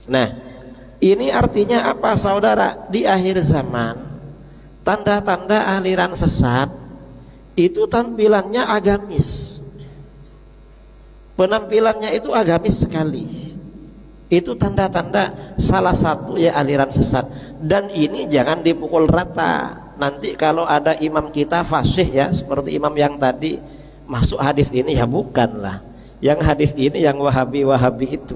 Nah, ini artinya apa saudara? Di akhir zaman, tanda-tanda aliran sesat itu tampilannya agamis. Penampilannya itu agamis sekali. Itu tanda-tanda salah satu ya aliran sesat. Dan ini jangan dipukul rata. Nanti kalau ada imam kita fasih ya, seperti imam yang tadi masuk hadis ini, ya bukanlah. Yang hadis ini yang wahabi-wahabi itu.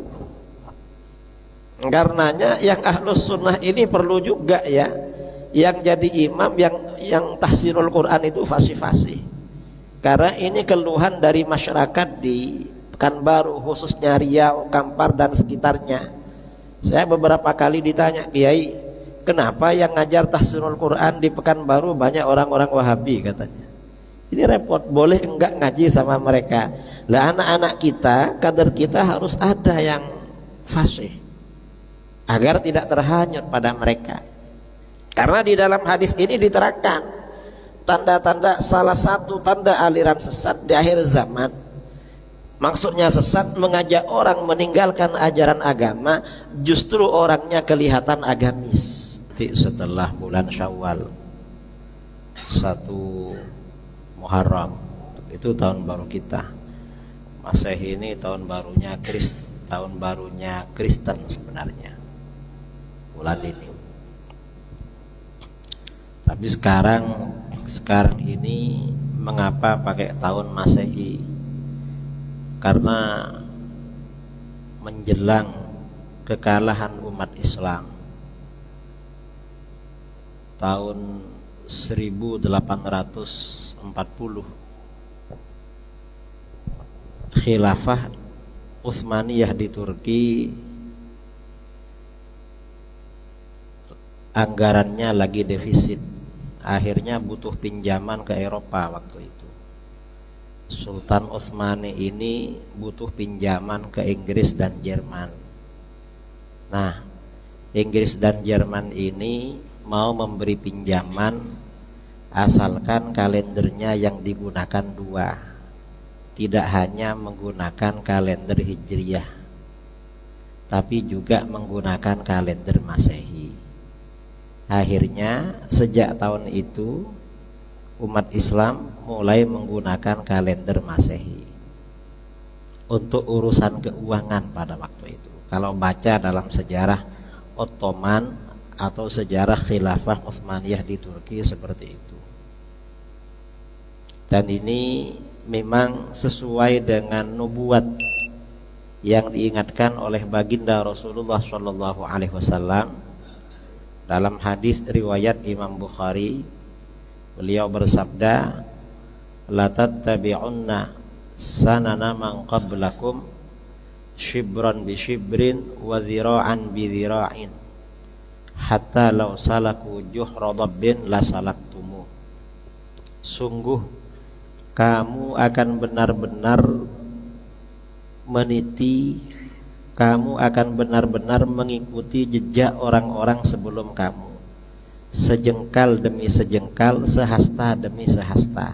Karenanya yang ahlus sunnah ini perlu juga ya, yang jadi imam yang tahsinul Quran itu fasih-fasih. Karena ini keluhan dari masyarakat di Pekanbaru, khususnya Riau, Kampar dan sekitarnya. Saya beberapa kali ditanya, Kiai, kenapa yang ngajar tahsinul Quran di Pekanbaru banyak orang-orang Wahabi katanya. Ini repot, boleh enggak ngaji sama mereka? Lah anak-anak kita, kader kita harus ada yang fasih agar tidak terhanyut pada mereka. Karena di dalam hadis ini diterangkan tanda-tanda, salah satu tanda aliran sesat di akhir zaman, maksudnya sesat mengajak orang meninggalkan ajaran agama, justru orangnya kelihatan agamis. Setelah bulan Syawal 1 Muharram itu tahun baru kita. Masehi ini tahun barunya Kristen sebenarnya bulan ini. Tapi sekarang ini mengapa pakai tahun Masehi? Karena menjelang kekalahan umat Islam tahun 1840, khilafah Utsmaniyah di Turki anggarannya lagi defisit, akhirnya butuh pinjaman ke Eropa waktu itu. Sultan Utsmani ini butuh pinjaman ke Inggris dan Jerman. Nah, Inggris dan Jerman ini mau memberi pinjaman asalkan kalendernya yang digunakan dua, tidak hanya menggunakan kalender Hijriyah, tapi juga menggunakan kalender Masehi. Akhirnya sejak tahun itu umat Islam mulai menggunakan kalender Masehi untuk urusan keuangan pada waktu itu. Kalau baca dalam sejarah Ottoman atau sejarah khilafah Utsmaniyah di Turki seperti itu. Dan ini memang sesuai dengan nubuat yang diingatkan oleh baginda Rasulullah SAW dalam hadis riwayat Imam Bukhari. Beliau bersabda, la tattabi'unna sanana man qablakum shibran bi shibrin wa dhira'an bi dhira'in hatta law salaku juhra dabbin la salaktumu. Sungguh kamu akan benar-benar meniti, kamu akan benar-benar mengikuti jejak orang-orang sebelum kamu, sejengkal demi sejengkal, sehasta demi sehasta,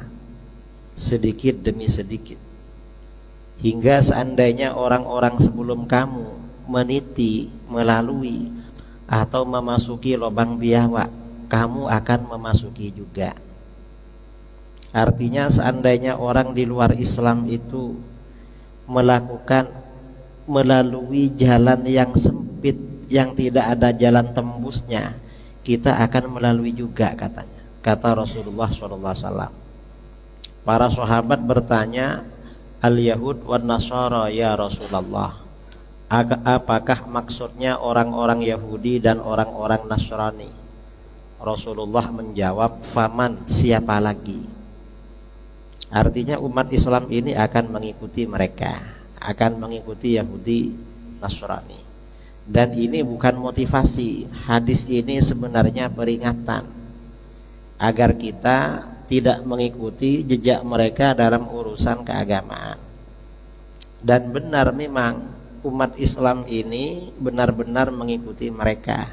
sedikit demi sedikit, hingga seandainya orang-orang sebelum kamu meniti, melalui atau memasuki lubang biawak, kamu akan memasuki juga. Artinya seandainya orang di luar Islam itu melalui jalan yang sempit, yang tidak ada jalan tembusnya, kita akan melalui juga, katanya, kata Rasulullah SAW. Para sahabat bertanya, al-Yahud wan Nasara ya Rasulullah, apakah maksudnya orang-orang Yahudi dan orang-orang Nasrani? Rasulullah menjawab, faman, siapa lagi? Artinya umat Islam ini akan mengikuti mereka, akan mengikuti Yahudi Nasrani. Dan ini bukan motivasi, hadis ini sebenarnya peringatan agar kita tidak mengikuti jejak mereka dalam urusan keagamaan. Dan benar memang umat Islam ini benar-benar mengikuti mereka.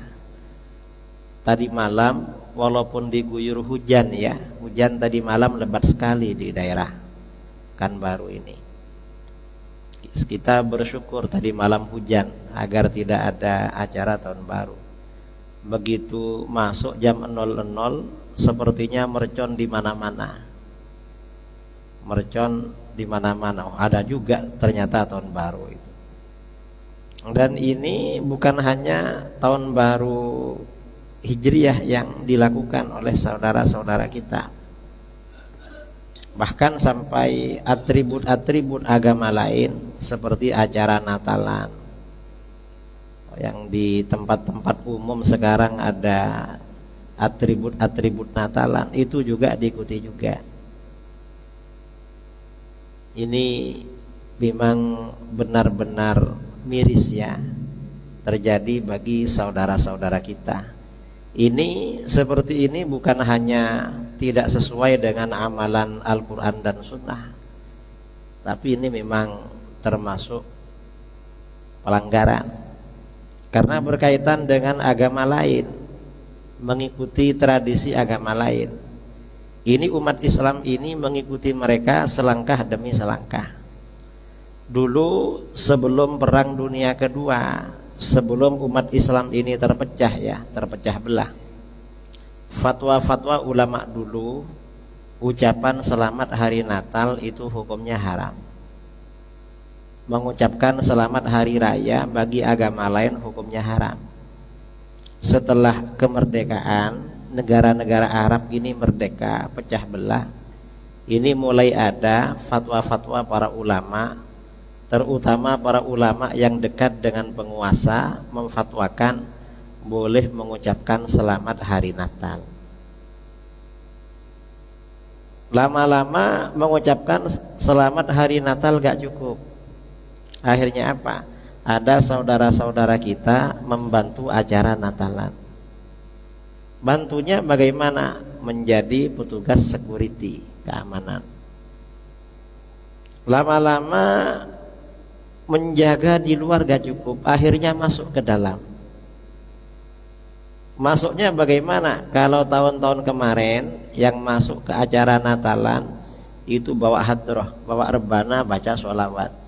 Tadi malam walaupun diguyur hujan ya, hujan tadi malam lebat sekali di daerah Pekanbaru ini. Kita bersyukur tadi malam hujan, agar tidak ada acara tahun baru. Begitu masuk jam 00 sepertinya mercon di mana-mana. Mercon di mana-mana. Oh, ada juga ternyata tahun baru itu. Dan ini bukan hanya tahun baru Hijriah yang dilakukan oleh saudara-saudara kita. Bahkan sampai atribut-atribut agama lain seperti acara Natalan. Yang di tempat-tempat umum sekarang ada atribut-atribut Natalan, itu juga diikuti juga. Ini memang benar-benar miris ya terjadi bagi saudara-saudara kita. Ini seperti ini bukan hanya tidak sesuai dengan amalan Al-Quran dan Sunnah, tapi ini memang termasuk pelanggaran karena berkaitan dengan agama lain, mengikuti tradisi agama lain. Ini umat Islam ini mengikuti mereka selangkah demi selangkah. Dulu sebelum Perang Dunia Kedua, sebelum umat Islam ini terpecah belah, fatwa-fatwa ulama dulu, ucapan selamat hari Natal itu hukumnya haram. Mengucapkan selamat hari raya bagi agama lain hukumnya haram. Setelah kemerdekaan, negara-negara Arab ini merdeka, pecah belah, ini mulai ada fatwa-fatwa para ulama, terutama para ulama yang dekat dengan penguasa, memfatwakan boleh mengucapkan selamat hari Natal. Lama-lama mengucapkan selamat hari Natal gak cukup. Akhirnya apa? Ada saudara-saudara kita membantu acara Natalan. Bantunya bagaimana? Menjadi petugas security, keamanan. Lama-lama menjaga di luar gak cukup, akhirnya masuk ke dalam. Masuknya bagaimana? Kalau tahun-tahun kemarin yang masuk ke acara Natalan itu bawa hadroh, bawa rebana, baca sholawat.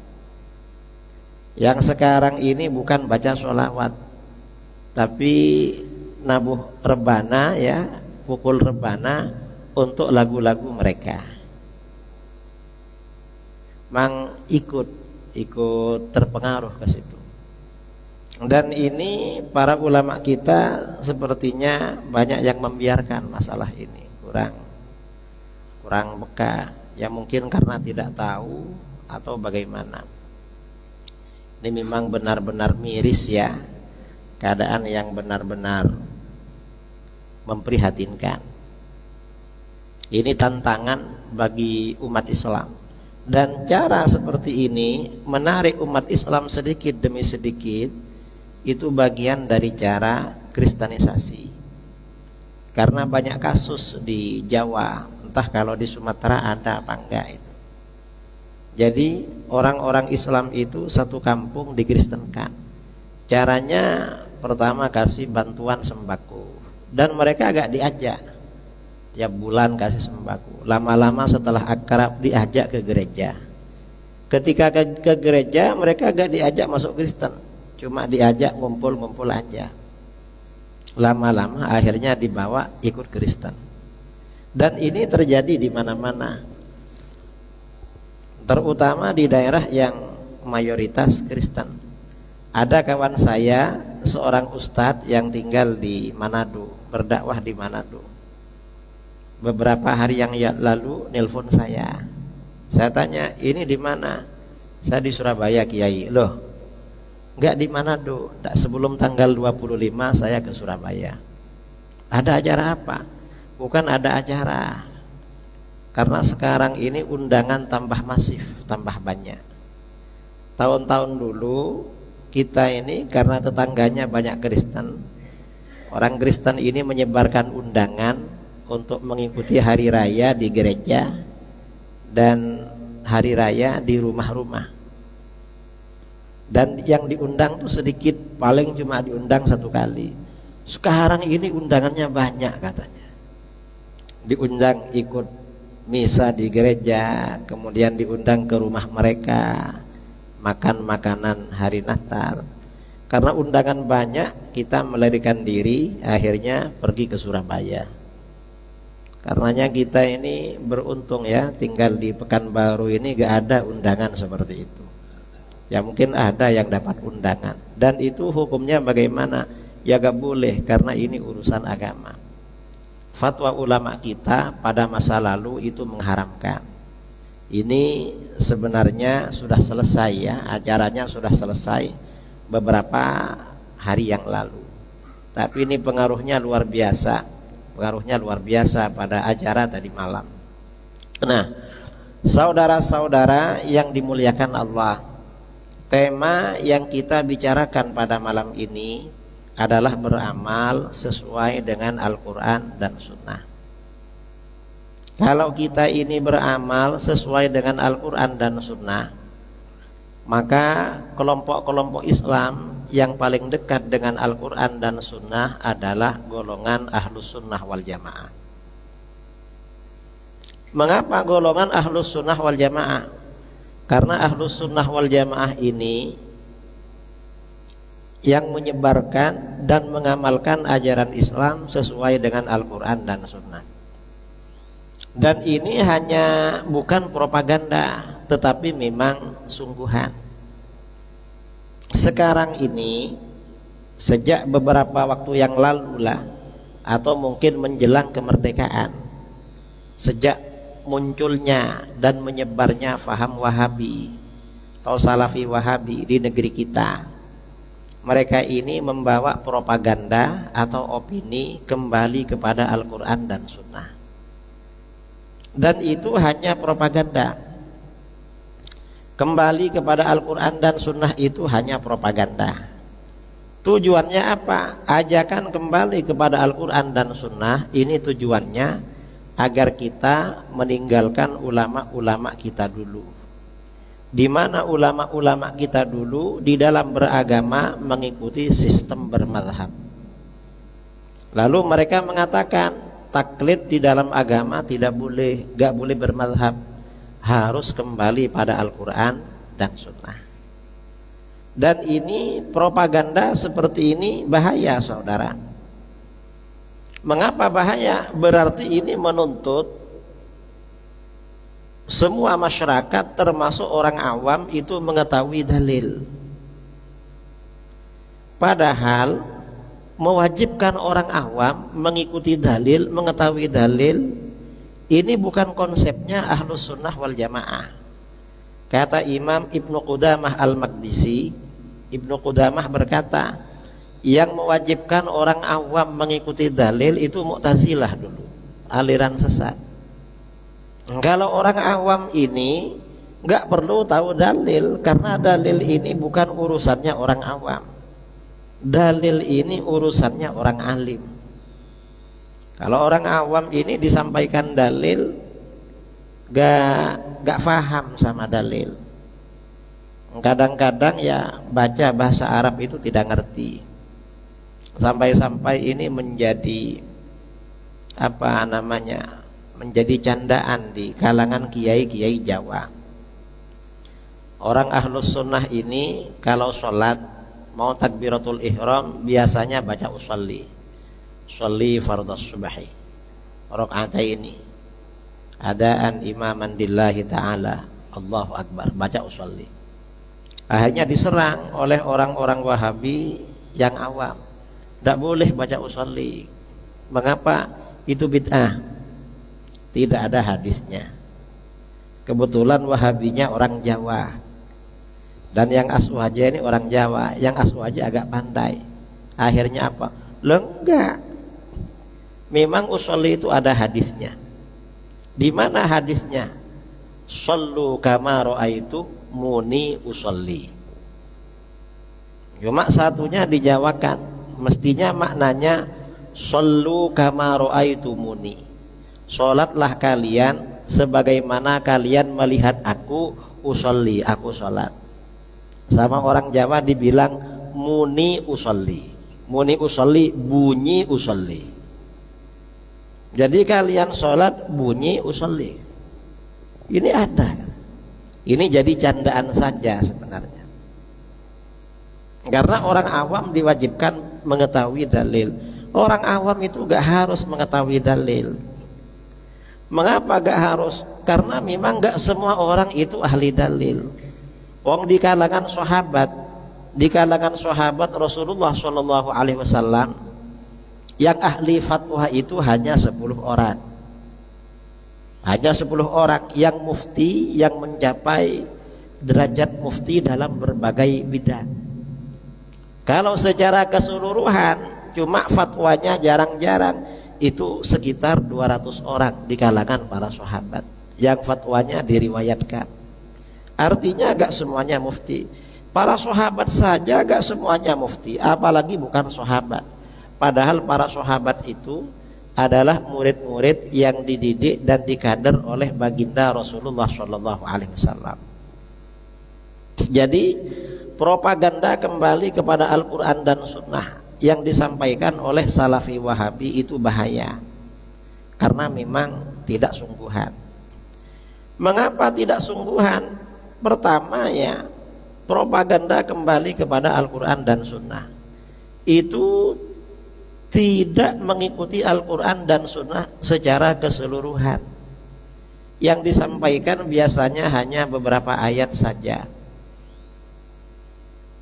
Yang sekarang ini bukan baca sholawat, tapi nabuh rebana ya, pukul rebana untuk lagu-lagu mereka. Mang ikut terpengaruh ke situ. Dan ini para ulama kita sepertinya banyak yang membiarkan masalah ini, kurang peka, ya mungkin karena tidak tahu atau bagaimana. Ini memang benar-benar miris ya, keadaan yang benar-benar memprihatinkan. Ini tantangan bagi umat Islam. Dan cara seperti ini menarik umat Islam sedikit demi sedikit, itu bagian dari cara kristenisasi. Karena banyak kasus di Jawa, entah kalau di Sumatera ada apa enggak itu. Jadi orang-orang Islam itu satu kampung dikristenkan. Caranya pertama kasih bantuan sembako, dan mereka agak diajak tiap bulan kasih sembako. Lama-lama setelah akrab diajak ke gereja. Ketika ke gereja mereka agak diajak masuk Kristen, cuma diajak ngumpul-ngumpul aja. Lama-lama akhirnya dibawa ikut Kristen. Dan ini terjadi di mana-mana, terutama di daerah yang mayoritas Kristen. Ada kawan saya, seorang ustadz yang tinggal di Manado, berdakwah di Manado. Beberapa hari yang lalu nelpon saya. Saya tanya, ini di mana? Saya di Surabaya, Kiai. Loh, enggak di Manado. Sebelum tanggal 25 saya ke Surabaya. Ada acara apa? Bukan ada acara. Karena sekarang ini undangan tambah masif, tambah banyak. Tahun-tahun dulu kita ini karena tetangganya banyak Kristen, orang Kristen ini menyebarkan undangan untuk mengikuti hari raya di gereja dan hari raya di rumah-rumah. Dan yang diundang tuh sedikit, paling cuma diundang satu kali. Sekarang ini undangannya banyak katanya. Diundang ikut misa di gereja, kemudian diundang ke rumah mereka, makan makanan hari Natal. Karena undangan banyak, kita melarikan diri, akhirnya pergi ke Surabaya. Karenanya kita ini beruntung ya, tinggal di Pekanbaru ini gak ada undangan seperti itu. Ya mungkin ada yang dapat undangan, dan itu hukumnya bagaimana? Ya gak boleh, karena ini urusan agama. Fatwa ulama kita pada masa lalu itu mengharamkan. Ini sebenarnya sudah selesai ya, acaranya sudah selesai beberapa hari yang lalu. Tapi ini pengaruhnya luar biasa. Pengaruhnya luar biasa pada acara tadi malam. Nah, saudara-saudara yang dimuliakan Allah, tema yang kita bicarakan pada malam ini adalah beramal sesuai dengan Al-Quran dan Sunnah. Kalau kita ini beramal sesuai dengan Al-Quran dan Sunnah, maka kelompok-kelompok Islam yang paling dekat dengan Al-Quran dan Sunnah adalah golongan Ahlus Sunnah wal Jamaah. Mengapa golongan Ahlus Sunnah wal Jamaah? Karena Ahlus Sunnah wal Jamaah ini yang menyebarkan dan mengamalkan ajaran Islam sesuai dengan Al-Quran dan Sunnah. Dan ini hanya bukan propaganda, tetapi memang sungguhan. Sekarang ini, sejak beberapa waktu yang lalu lah, atau mungkin menjelang kemerdekaan, sejak munculnya dan menyebarnya faham Wahabi atau Salafi Wahabi di negeri kita, mereka ini membawa propaganda atau opini kembali kepada Al-Quran dan Sunnah. Dan itu hanya propaganda. Kembali kepada Al-Quran dan Sunnah itu hanya propaganda. Tujuannya apa? Ajakan kembali kepada Al-Quran dan Sunnah ini tujuannya agar kita meninggalkan ulama-ulama kita dulu. Di mana ulama-ulama kita dulu di dalam beragama mengikuti sistem bermadhab. Lalu mereka mengatakan taklid di dalam agama tidak boleh, gak boleh bermadhab, harus kembali pada Al-Quran dan Sunnah. Dan ini propaganda seperti ini bahaya, saudara. Mengapa bahaya? Berarti ini menuntut semua masyarakat termasuk orang awam itu mengetahui dalil. Padahal mewajibkan orang awam mengikuti dalil, mengetahui dalil, ini bukan konsepnya Ahlus Sunnah wal Jamaah. Kata Imam Ibnu Qudamah Al-Maqdisi, Ibnu Qudamah berkata, yang mewajibkan orang awam mengikuti dalil itu Mu'tazilah dulu, aliran sesat. Kalau orang awam ini nggak perlu tahu dalil, karena dalil ini bukan urusannya orang awam. Dalil ini urusannya orang alim. Kalau orang awam ini disampaikan dalil gak paham sama dalil. Kadang-kadang ya baca bahasa Arab itu tidak ngerti. Sampai-sampai ini menjadi apa namanya? Menjadi candaan di kalangan kiai-kiai Jawa. Orang Ahlus Sunnah ini kalau sholat mau takbiratul ihram biasanya baca usolli fardhu subahi rakaataini adaan imaman lillahi ta'ala Allahu akbar, baca usolli. Akhirnya diserang oleh orang-orang Wahabi yang awam, tidak boleh baca usolli. Mengapa? Itu bid'ah, tidak ada hadisnya. Kebetulan Wahabinya orang Jawa, dan yang Aswaja ini orang Jawa. Yang Aswaja agak pandai. Akhirnya apa? Enggak. Memang usolli itu ada hadisnya. Di mana hadisnya? Shallu kama ra'aitu muni usolli. Cuma satunya dijawakan. Mestinya maknanya shallu kama ra'aitu muni. Salatlah kalian sebagaimana kalian melihat aku usolli, aku salat. Sama orang Jawa dibilang muni usolli. Muni usolli, bunyi usolli. Jadi kalian sholat bunyi usolli. Ini ada. Ini jadi candaan saja sebenarnya. Karena orang awam diwajibkan mengetahui dalil. Orang awam itu gak harus mengetahui dalil. Mengapa gak harus? Karena memang gak semua orang itu ahli dalil. Wong di kalangan sahabat Rasulullah Shallallahu Alaihi Wasallam yang ahli fatwa itu hanya 10 orang. Hanya 10 orang yang mufti, yang mencapai derajat mufti dalam berbagai bidang. Kalau secara keseluruhan cuma fatwanya jarang-jarang, itu sekitar 200 orang di kalangan para sahabat yang fatwanya diriwayatkan. Artinya gak semuanya mufti. Para sahabat saja gak semuanya mufti, apalagi bukan sahabat. Padahal para sahabat itu adalah murid-murid yang dididik dan dikader oleh baginda Rasulullah Shallallahu Alaihi Wasallam. Jadi propaganda kembali kepada Al-Quran dan Sunnah yang disampaikan oleh Salafi Wahabi itu bahaya, karena memang tidak sungguhan. Mengapa tidak sungguhan? Pertama ya, propaganda kembali kepada Al-Quran dan Sunnah itu tidak mengikuti Al-Quran dan Sunnah secara keseluruhan. Yang disampaikan biasanya hanya beberapa ayat saja.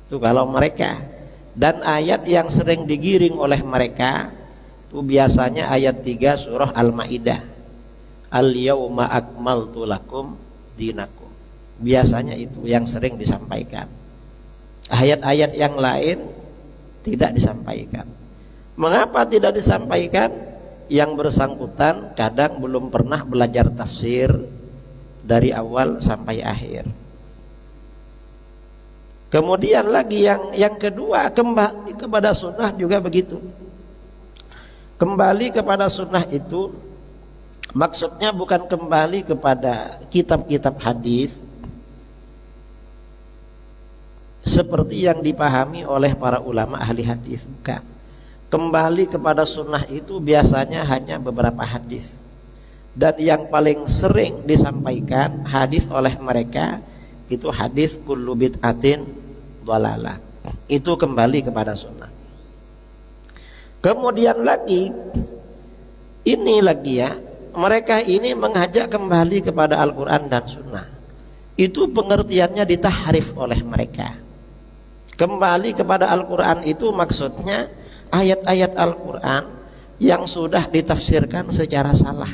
Itu kalau mereka. Dan ayat yang sering digiring oleh mereka itu biasanya ayat 3 surah Al-Maidah. Al-yawma akmaltu lakum dinakum. Biasanya itu yang sering disampaikan. Ayat-ayat yang lain tidak disampaikan. Mengapa tidak disampaikan? Yang bersangkutan kadang belum pernah belajar tafsir dari awal sampai akhir. Kemudian lagi yang kedua, kembali kepada sunnah juga begitu. Kembali kepada sunnah itu maksudnya bukan kembali kepada kitab-kitab hadis seperti yang dipahami oleh para ulama ahli hadis, bukan. Kembali kepada sunnah itu biasanya hanya beberapa hadis, dan yang paling sering disampaikan hadis oleh mereka itu hadis kullu bid'atin dhalalah. Itu kembali kepada sunnah. Kemudian lagi ini lagi ya, mereka ini mengajak kembali kepada Al-Quran dan Sunnah. Itu pengertiannya ditahrif oleh mereka. Kembali kepada Al-Quran itu maksudnya ayat-ayat Al-Quran yang sudah ditafsirkan secara salah.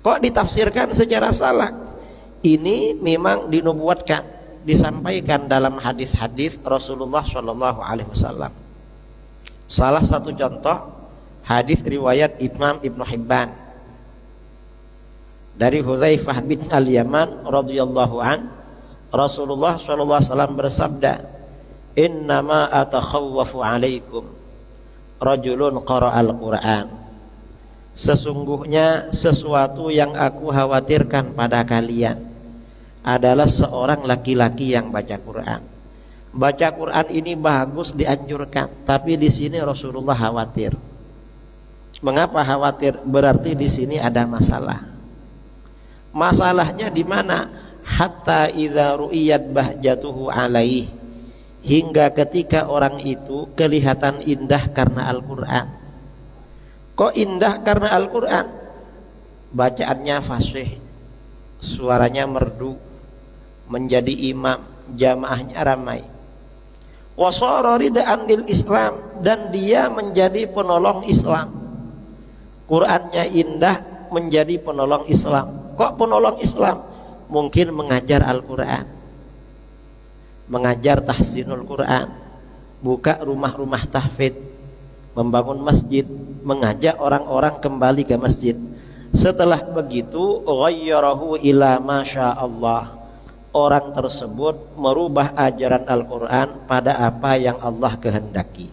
Kok ditafsirkan secara salah? Ini memang dinubuatkan, disampaikan dalam hadis-hadis Rasulullah Shallallahu Alaihi Wasallam. Salah satu contoh hadis riwayat Imam Ibnu Hibban dari Hudzaifah bin Al-Yaman radhiyallahu an, Rasulullah Shallallahu Alaihi Wasallam bersabda, innama atakhawwafu alaikum rajulun qara'al Qur'an. Sesungguhnya sesuatu yang aku khawatirkan pada kalian adalah seorang laki-laki yang baca Quran. Baca Quran ini bagus, dianjurkan, tapi di sini Rasulullah khawatir. Mengapa khawatir? Berarti di sini ada masalah. Masalahnya di mana? Hatta idza ru'iyat bahjatuhu alaih, hingga ketika orang itu kelihatan indah karena Al-Quran. Kok indah karena Al-Quran? Bacaannya fasih, suaranya merdu, menjadi imam, jamaahnya ramai. Wasara ridaan lil Islam, dan dia menjadi penolong Islam. Qurannya indah, menjadi penolong Islam. Kok penolong Islam? Mungkin mengajar Al-Quran, mengajar tahsinul Quran, buka rumah-rumah tahfidz, membangun masjid, mengajak orang-orang kembali ke masjid. Setelah begitu ghayyarahu ila masya Allah, orang tersebut merubah ajaran Al-Quran pada apa yang Allah kehendaki.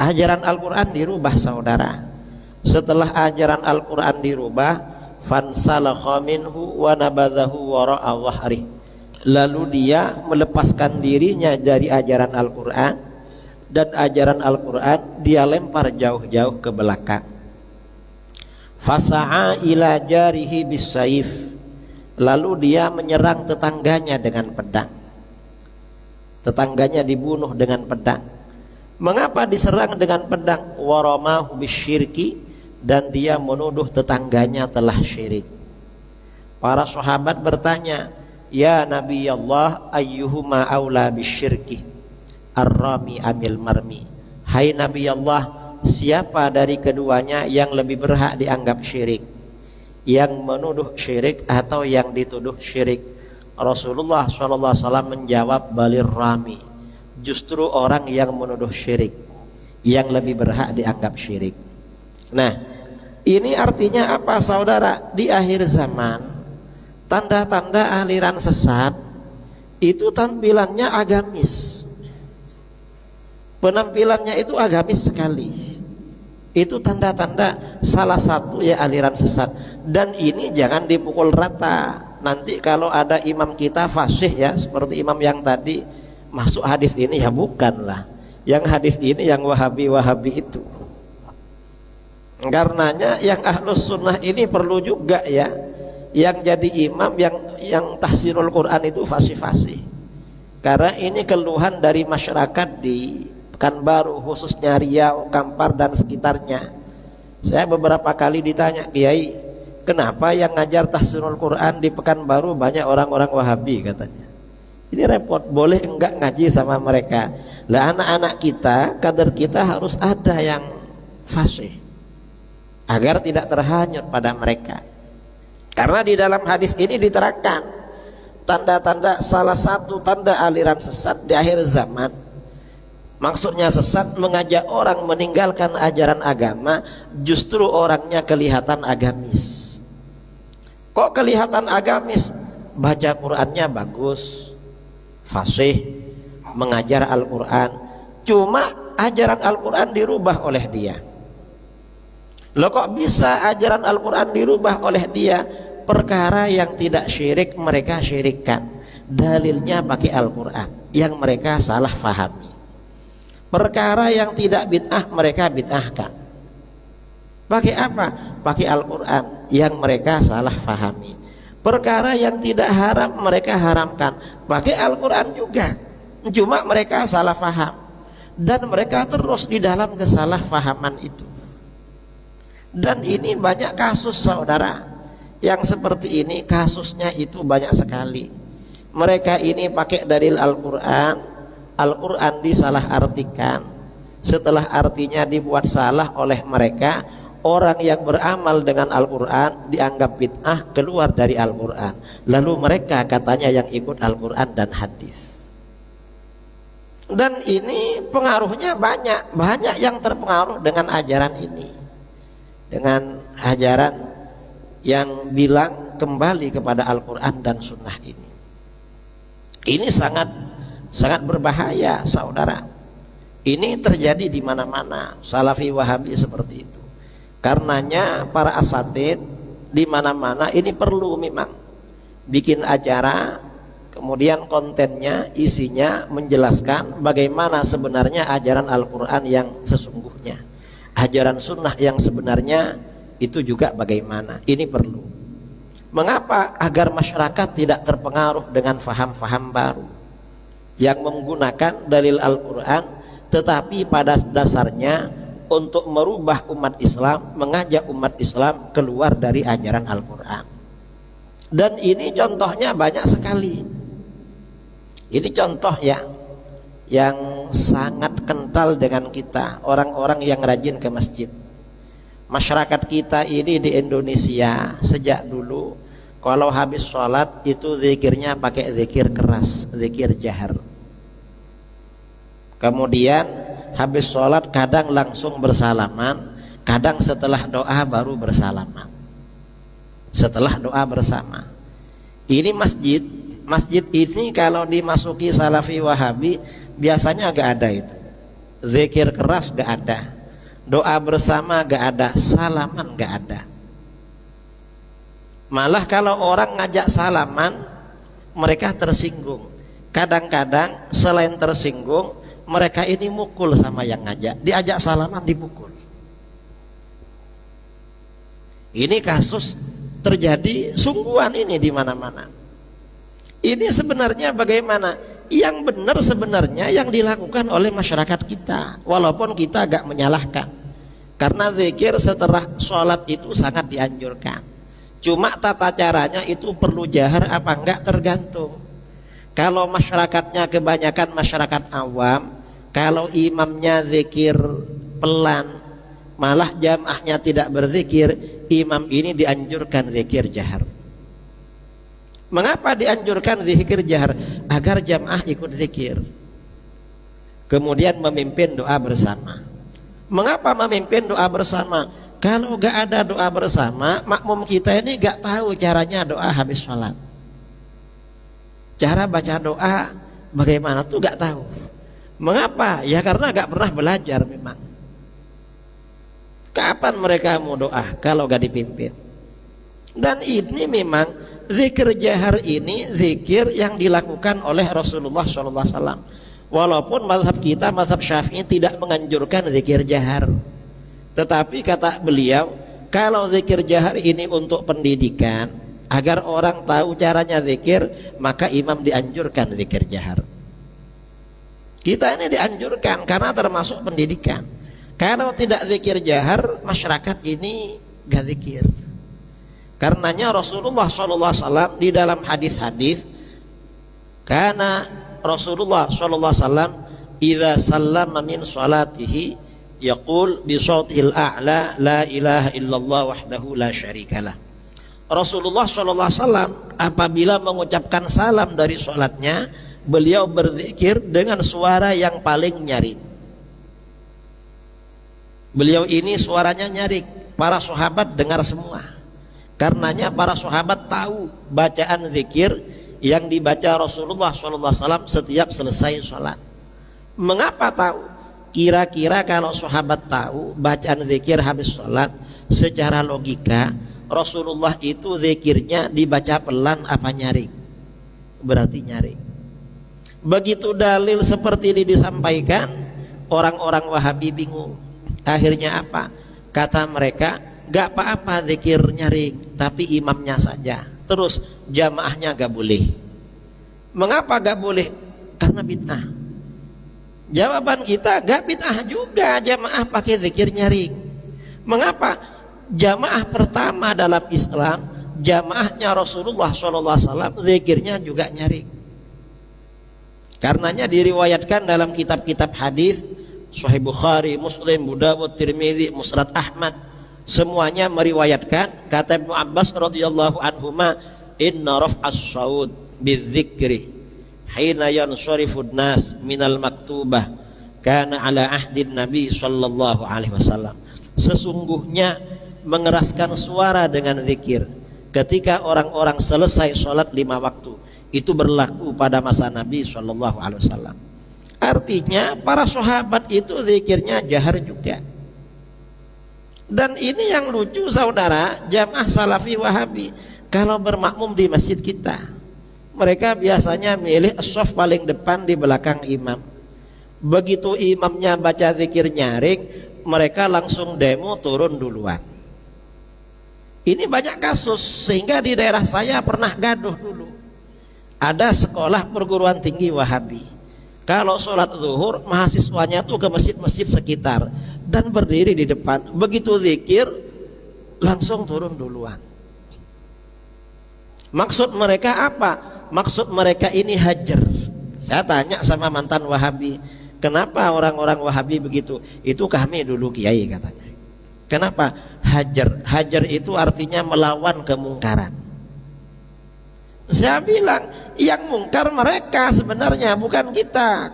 Ajaran Al-Quran dirubah saudara. Setelah ajaran Al-Quran dirubah, fansalakha minhu wa nabadhahu wara'a dhahri, lalu dia melepaskan dirinya dari ajaran Al-Quran, dan ajaran Al-Quran dia lempar jauh-jauh ke belakang. Fasa'a ila jarihi bisayf, lalu dia menyerang tetangganya dengan pedang. tetangganya dibunuh dengan pedang. Mengapa diserang dengan pedang? Waramahu bisyirki, dan dia menuduh tetangganya telah syirik. Para sahabat bertanya, ya Nabi Allah, ayyuhuma aula bisyirki, ar-rami amil marmi. Hai Nabi Allah, siapa dari keduanya yang lebih berhak dianggap syirik, yang menuduh syirik atau yang dituduh syirik? Rasulullah SAW menjawab, balir rami, justru orang yang menuduh syirik yang lebih berhak dianggap syirik. Nah, ini artinya apa saudara? Di akhir zaman, tanda-tanda aliran sesat itu tampilannya agamis. Penampilannya itu agamis sekali. Itu tanda-tanda salah satu ya aliran sesat. Dan ini jangan dipukul rata. Nanti kalau ada imam kita fasih ya, seperti imam yang tadi, masuk hadis ini, ya bukanlah. Yang hadis ini yang wahabi-wahabi itu. Karenanya yang ahlus sunnah ini perlu juga ya, yang jadi imam yang tahsinul Quran itu fasih-fasih. Karena ini keluhan dari masyarakat di Pekanbaru, khususnya Riau, Kampar dan sekitarnya. Saya beberapa kali ditanya, Kiai, kenapa yang ngajar tahsinul Quran di Pekanbaru banyak orang-orang Wahabi katanya. Ini repot, boleh enggak ngaji sama mereka? Lah anak-anak kita, kader kita harus ada yang fasih agar tidak terhanyut pada mereka. Karena di dalam hadis ini diterangkan tanda-tanda, salah satu tanda aliran sesat di akhir zaman. Maksudnya sesat mengajak orang meninggalkan ajaran agama, justru orangnya kelihatan agamis. Kok kelihatan agamis? Baca Qurannya bagus, fasih, mengajar Al-Quran. Cuma ajaran Al-Quran dirubah oleh dia. Loh kok bisa ajaran Al-Quran dirubah oleh dia? Perkara yang tidak syirik mereka syirikkan, dalilnya pakai Al-Quran yang mereka salah fahami. Perkara yang tidak bid'ah mereka bid'ahkan. Pakai apa? Pakai Al-Quran yang mereka salah fahami. Perkara yang tidak haram mereka haramkan, pakai Al-Quran juga, cuma mereka salah faham. Dan mereka terus di dalam kesalahfahaman itu. Dan ini banyak kasus saudara yang seperti ini, kasusnya itu banyak sekali. Mereka ini pakai dalil Al-Quran, Al-Quran disalah artikan. Setelah artinya dibuat salah oleh mereka, orang yang beramal dengan Al-Quran dianggap bid'ah, keluar dari Al-Quran. Lalu mereka katanya yang ikut Al-Quran dan hadis. Dan ini pengaruhnya banyak. Banyak yang terpengaruh dengan ajaran ini, dengan ajaran yang bilang kembali kepada Al-Quran dan Sunnah ini. Ini sangat berbahaya saudara. Ini terjadi di mana-mana, Salafi Wahabi seperti itu. Karenanya para asatid di mana-mana ini perlu memang bikin acara, kemudian kontennya, isinya menjelaskan bagaimana sebenarnya ajaran Al-Quran yang sesungguhnya, ajaran Sunnah yang sebenarnya itu juga bagaimana. Ini perlu. Mengapa? Agar masyarakat tidak terpengaruh dengan faham-faham baru yang menggunakan dalil Al-Quran, tetapi pada dasarnya untuk merubah umat Islam, mengajak umat Islam keluar dari ajaran Al-Quran. Dan ini contohnya banyak sekali. Ini contoh yang sangat kental dengan kita, orang-orang yang rajin ke masjid. Masyarakat kita ini di Indonesia sejak dulu kalau habis sholat itu zikirnya pakai zikir keras, zikir jahar. Kemudian habis sholat kadang langsung bersalaman, kadang setelah doa baru bersalaman. Setelah doa bersama. Ini masjid ini kalau dimasuki Salafi Wahabi biasanya gak ada itu. Zikir keras gak ada, doa bersama gak ada, salaman gak ada. Malah kalau orang ngajak salaman mereka tersinggung. Kadang-kadang selain tersinggung, mereka ini mukul sama yang ngajak. Diajak salaman dipukul. Ini kasus terjadi sungguhan ini di mana-mana. Ini sebenarnya bagaimana? yang benar sebenarnya yang dilakukan oleh masyarakat kita, walaupun kita agak menyalahkan, karena zikir setelah sholat itu sangat dianjurkan. Cuma tata caranya itu perlu jahar apa enggak tergantung. Kalau masyarakatnya kebanyakan masyarakat awam, kalau imamnya zikir pelan, malah jamaahnya tidak berzikir, imam ini dianjurkan zikir jahar. Mengapa dianjurkan zikir jahar? Agar jamaah ikut zikir, kemudian memimpin doa bersama. Mengapa memimpin doa bersama? Kalau gak ada doa bersama, makmum kita ini gak tahu caranya doa habis sholat. Cara baca doa bagaimana tuh gak tahu. Mengapa? Ya karena gak pernah belajar memang. Kapan mereka mau doa kalau gak dipimpin? Dan ini memang zikir jahar ini zikir yang dilakukan oleh Rasulullah SAW. Walaupun mazhab kita, mazhab Syafi'i tidak menganjurkan zikir jahar, tetapi kata beliau, kalau zikir jahar ini untuk pendidikan, agar orang tahu caranya zikir, maka imam dianjurkan zikir jahar. Kita ini dianjurkan karena termasuk pendidikan. Kalau tidak zikir jahar, masyarakat ini gak zikir. Karenanya Rasulullah SAW di dalam hadis-hadis, karena Rasulullah SAW idza sallama min salatihi yaqul bi sautihil a'la la ilaha illallah wahdahu la syarikalah. Rasulullah SAW apabila mengucapkan salam dari salatnya, beliau berzikir dengan suara yang paling nyaring. Beliau ini suaranya nyaring, para sahabat dengar semua. Karenanya para sahabat tahu bacaan zikir yang dibaca Rasulullah SAW setiap selesai sholat. Mengapa tahu? Kira-kira kalau sahabat tahu bacaan zikir habis sholat, secara logika Rasulullah itu zikirnya dibaca pelan apa nyaring? Berarti nyaring. Begitu dalil seperti ini disampaikan, orang-orang Wahabi bingung. Akhirnya apa? Kata mereka, gak apa-apa zikir nyaring, tapi imamnya saja. Terus jamaahnya gak boleh. Mengapa gak boleh? Karena bid'ah. Jawaban kita, gak bid'ah juga jamaah pakai zikir nyaring. Mengapa? Jamaah pertama dalam Islam, jamaahnya Rasulullah SAW, zikirnya juga nyaring. Karenanya diriwayatkan dalam kitab-kitab hadis, Sahih Bukhari, Muslim, Abu Dawud, Tirmidzi, Musnad Ahmad, semuanya meriwayatkan, kata Ibnu Abbas radhiyallahu anhuma, inna raf'as saud bidzikri hina yanshurifun nas minal maktubah kana ala ahdin nabi sallallahu alaihi wasallam. Sesungguhnya mengeraskan suara dengan zikir ketika orang-orang selesai sholat 5 waktu itu berlaku pada masa Nabi sallallahu alaihi wasallam. Artinya para sahabat itu zikirnya jahar juga. Dan ini yang lucu saudara, jamaah salafi wahabi kalau bermakmum di masjid kita, mereka biasanya milih shaf paling depan di belakang imam. Begitu imamnya baca zikir nyaring, mereka langsung demo turun duluan. Ini banyak kasus, sehingga di daerah saya pernah gaduh dulu. Ada sekolah perguruan tinggi wahabi, kalau sholat zuhur mahasiswanya tuh ke masjid-masjid sekitar dan berdiri di depan. Begitu zikir langsung turun duluan. Maksud mereka apa? Maksud mereka ini hajar. Saya tanya sama mantan wahabi, kenapa orang-orang wahabi begitu? Itu kami dulu kiai katanya. Kenapa? Hajar. Hajar itu artinya melawan kemungkaran. Saya bilang yang mungkar mereka sebenarnya, bukan kita.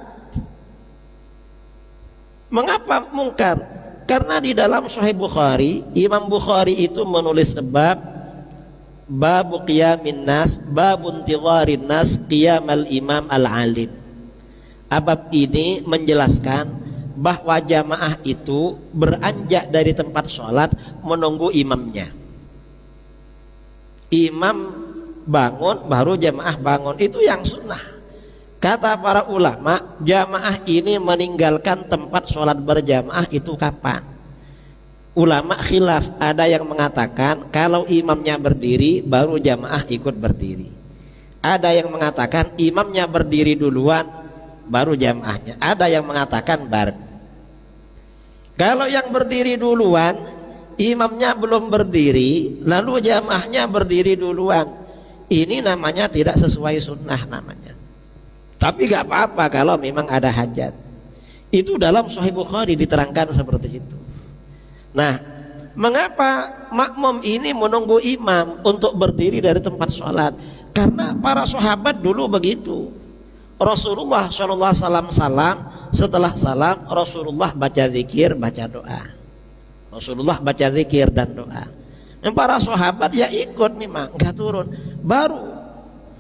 Mengapa mungkar? Karena di dalam Sahih Bukhari, Imam Bukhari itu menulis bab qiyamin nas, babun tidharin nas qiyamal imam al-alim. Bab ini menjelaskan bahwa jamaah itu beranjak dari tempat sholat menunggu imamnya. Imam bangun baru jamaah bangun, itu yang sunnah. Kata para ulama, jamaah ini meninggalkan tempat sholat berjamaah itu kapan? Ulama khilaf, ada yang mengatakan kalau imamnya berdiri baru jamaah ikut berdiri. Ada yang mengatakan imamnya berdiri duluan baru jamaahnya. Ada yang mengatakan bareng. Kalau yang berdiri duluan, imamnya belum berdiri, lalu jamaahnya berdiri duluan, ini namanya tidak sesuai sunnah namanya. Tapi gak apa-apa kalau memang ada hajat. Itu dalam Sahih Bukhari diterangkan seperti itu. Nah, mengapa makmum ini menunggu imam untuk berdiri dari tempat sholat? Karena para sahabat dulu begitu. Rasulullah SAW setelah salam Rasulullah baca zikir, baca doa. Rasulullah baca zikir dan doa. Yang para sahabat ya ikut memang, nggak turun. Baru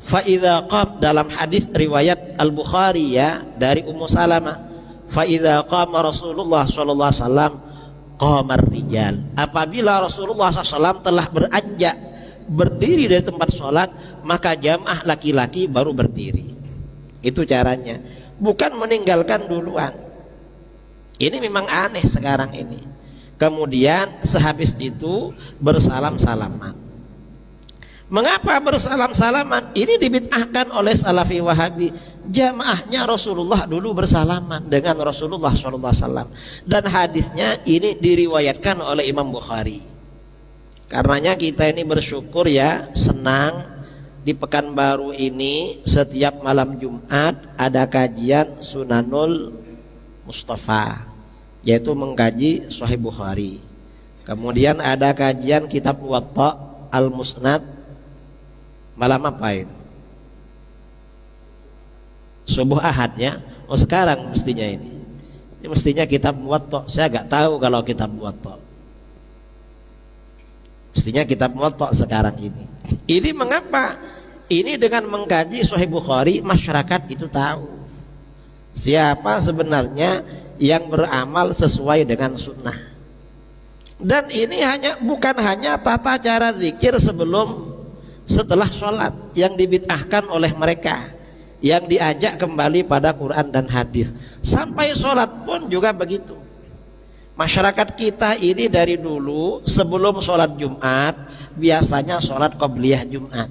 faidza qam, dalam hadis riwayat Al-Bukhari ya dari Ummu Salamah, faidza qama Rasulullah sallallahu alaihi wasallam qamar rijal. Apabila Rasulullah SAW telah beranjak berdiri dari tempat sholat, maka jamaah laki-laki baru berdiri. Itu caranya, bukan meninggalkan duluan. Ini memang aneh sekarang ini. Kemudian sehabis itu bersalam-salaman. Mengapa bersalam-salaman? Ini dibid'ahkan oleh Salafi Wahabi. Jamaahnya Rasulullah dulu bersalaman dengan Rasulullah SAW, dan hadisnya ini diriwayatkan oleh Imam Bukhari. Karenanya kita ini bersyukur ya, senang di Pekanbaru ini setiap malam Jumat ada kajian Sunanul Mustafa, yaitu mengkaji Sahih Bukhari. Kemudian ada kajian kitab Muwatta Al-Musnad malam apa itu? Subuh Ahad ya. Oh sekarang mestinya ini mestinya kitab Muwatta. Saya gak tahu kalau kitab Muwatta. Mestinya kitab Muwatta sekarang ini. Ini mengapa? Ini dengan mengkaji Sahih Bukhari, masyarakat itu tahu siapa sebenarnya yang beramal sesuai dengan sunnah. Dan ini bukan hanya tata cara zikir setelah sholat yang dibid'ahkan oleh mereka, yang diajak kembali pada Quran dan hadis. Sampai sholat pun juga begitu. Masyarakat kita ini dari dulu sebelum sholat Jumat biasanya sholat qobliyah Jumat.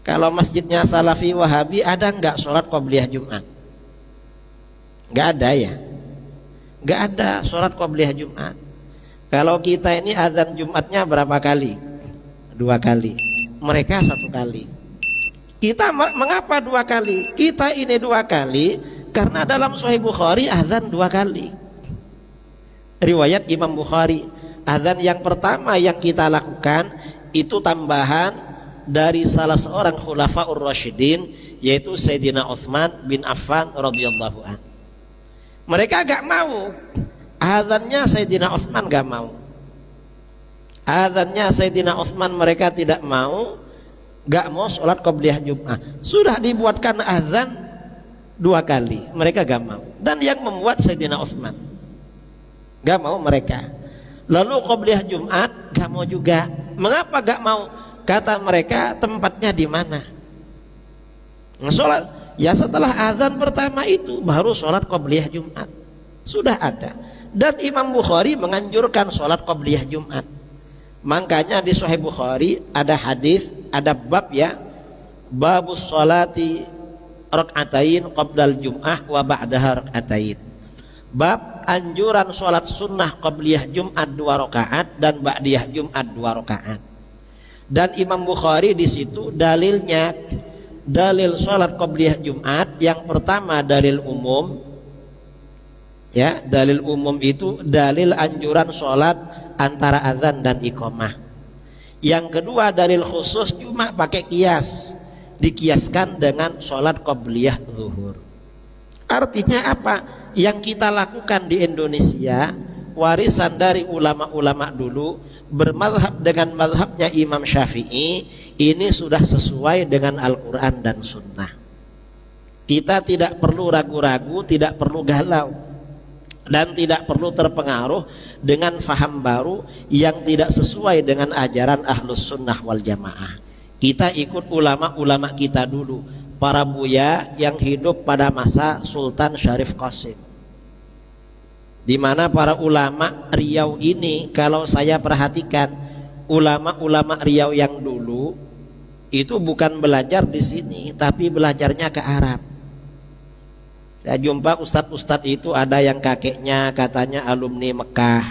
Kalau masjidnya Salafi Wahabi ada nggak sholat qobliyah Jumat? Nggak ada ya, nggak ada sholat qobliyah Jumat. Kalau kita ini azan Jumatnya berapa kali? 2 kali. Mereka 1 kali. Kita mengapa 2 kali? Kita ini 2 kali karena dalam Sahih Bukhari azan 2 kali. Riwayat Imam Bukhari, azan yang pertama yang kita lakukan itu tambahan dari salah seorang khulafaur rasyidin, yaitu Sayyidina Utsman bin Affan radhiyallahu an. Mereka gak mau azannya Sayyidina Utsman, gak mau azannya Sayyidina Utsman, mereka tidak mau, gak mau sholat qobliyah Jumat. Sudah dibuatkan azan 2 kali, mereka gak mau. Dan yang membuat Sayyidina Utsman, gak mau mereka. Lalu qobliyah Jumat gak mau juga. Mengapa gak mau? Kata mereka tempatnya di mana? Sholat ya setelah azan pertama itu baru sholat qobliyah Jumat. Sudah ada. Dan Imam Bukhari menganjurkan sholat qobliyah Jumat. Makanya di Sahih Bukhari ada hadis, ada bab ya, babus sholati rak'atain qoblal jum'ah wa ba'daha rak'atain. Bab anjuran sholat sunnah qobliyah Jumat 2 rakaat dan ba'diyah Jumat 2 rakaat. Dan Imam Bukhari di situ dalilnya, dalil sholat qobliyah Jumat yang pertama dalil umum ya, dalil umum itu dalil anjuran sholat antara azan dan iqamah. Yang kedua dalil khusus cuma pakai kias, dikiaskan dengan sholat qobliyah zuhur. Artinya apa? Yang kita lakukan di Indonesia warisan dari ulama-ulama dulu bermadhab dengan madhabnya Imam Syafi'i, ini sudah sesuai dengan Al-Quran dan Sunnah. Kita tidak perlu ragu-ragu, tidak perlu galau, dan tidak perlu terpengaruh dengan faham baru yang tidak sesuai dengan ajaran Ahlus Sunnah wal Jamaah. Kita ikut ulama-ulama kita dulu, para buya yang hidup pada masa Sultan Syarif Qasim, di mana para ulama Riau ini, kalau saya perhatikan ulama-ulama Riau yang dulu itu bukan belajar di sini, tapi belajarnya ke Arab. Saya jumpa ustadz-ustadz itu ada yang kakeknya katanya alumni Mekah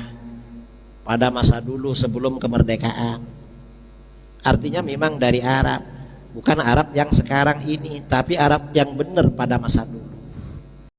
pada masa dulu sebelum kemerdekaan. Artinya memang dari Arab, bukan Arab yang sekarang ini, tapi Arab yang benar pada masa dulu.